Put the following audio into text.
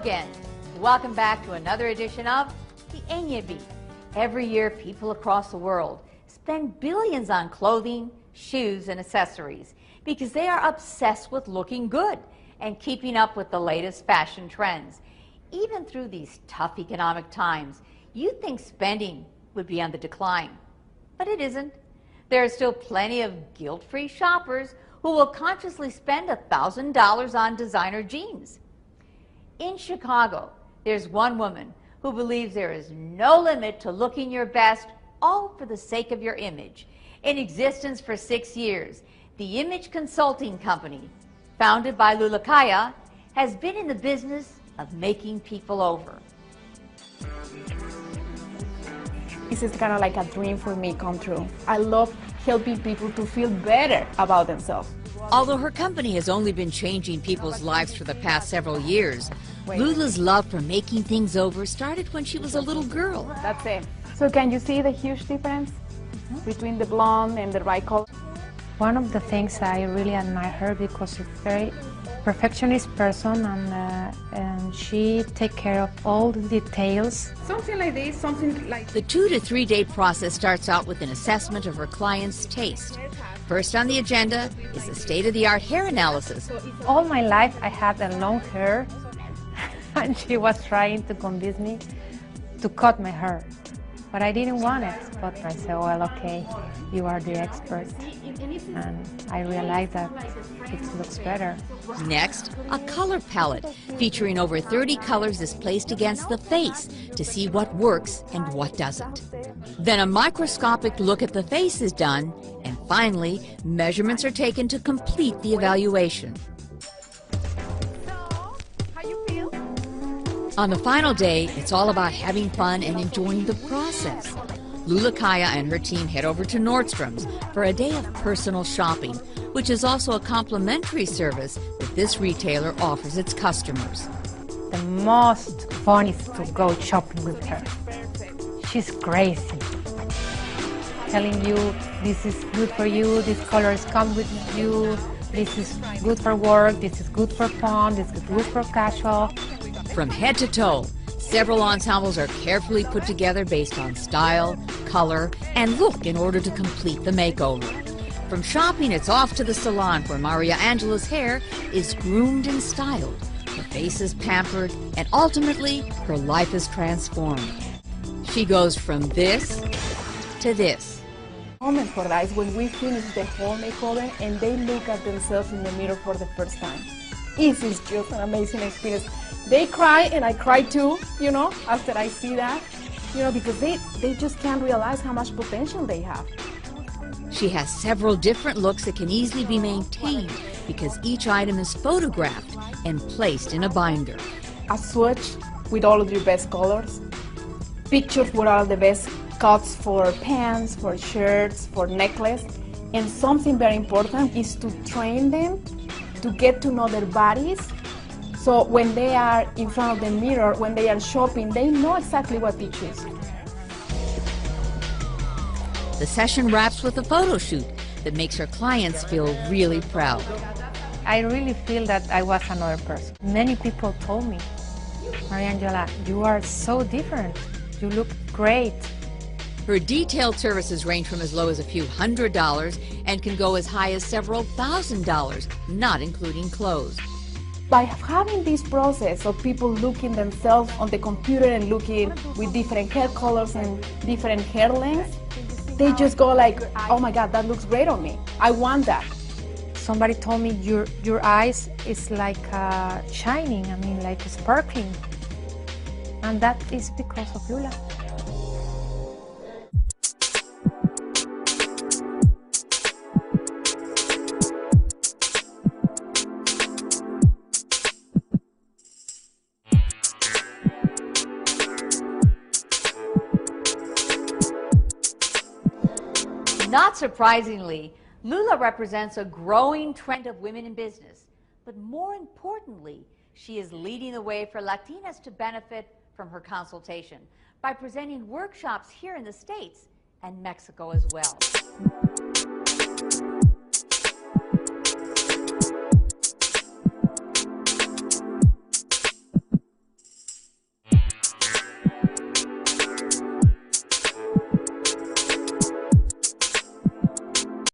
Again, welcome back to another edition of the Enyabí. Every year, people across the world spend billions on clothing, shoes, and accessories because they are obsessed with looking good and keeping up with the latest fashion trends. Even through these tough economic times, you'd think spending would be on the decline, but it isn't. There are still plenty of guilt-free shoppers who will consciously spend $1,000 on designer jeans. In Chicago, there's one woman who believes there is no limit to looking your best, all for the sake of your image. In existence for 6 years, the image consulting company, founded by Lula Kiah, has been in the business of making people over. This is kind of like a dream for me come true. I love helping people to feel better about themselves. Although her company has only been changing people's lives for the past several years, Lula's love for making things over started when she was a little girl. That's it. So can you see the huge difference between the blonde and the right color? One of the things I really admire her because she's a very perfectionist person and she takes care of all the details. Something like this, something like... The 2 to 3 day process starts out with an assessment of her client's taste. First on the agenda is the state-of-the-art hair analysis. All my life I had a long hair and she was trying to convince me to cut my hair. But I didn't want it, but I said, well, okay, you are the expert. And I realized that it looks better. Next, a color palette featuring over 30 colors is placed against the face to see what works and what doesn't. Then a microscopic look at the face is done, and finally, measurements are taken to complete the evaluation. On the final day, it's all about having fun and enjoying the process. Lula Kiah and her team head over to Nordstrom's for a day of personal shopping, which is also a complimentary service that this retailer offers its customers. The most fun is to go shopping with her. She's crazy. Telling you, this is good for you, these colors come with you, this is good for work, this is good for fun, this is good for casual. From head to toe, several ensembles are carefully put together based on style, color, and look in order to complete the makeover. From shopping, it's off to the salon where Maria Angela's hair is groomed and styled. Her face is pampered, and ultimately, her life is transformed. She goes from this to this. The moment for that is when we finish the whole makeover and they look at themselves in the mirror for the first time. It is just an amazing experience. They cry and I cry too, you know, after I see that, you know, because they just can't realize how much potential they have. She has several different looks that can easily be maintained because each item is photographed and placed in a binder. A swatch with all of your best colors, pictures with all the best cuts for pants, for shirts, for necklace, and something very important is to train them to get to know their bodies. So when they are in front of the mirror, when they are shopping, they know exactly what to choose. The session wraps with a photo shoot that makes her clients feel really proud. I really feel that I was another person. Many people told me, Maria Angela, you are so different. You look great. Her detailed services range from as low as a few $100s and can go as high as several $1,000s, not including clothes. By having this process of people looking themselves on the computer and looking with different hair colors and different hair lengths, they just go like, oh my God, that looks great on me. I want that. Somebody told me your eyes is like shining, I mean like sparkling. And that is because of Lula. Not surprisingly, Lula represents a growing trend of women in business. But more importantly, she is leading the way for Latinas to benefit from her consultation by presenting workshops here in the States and Mexico as well.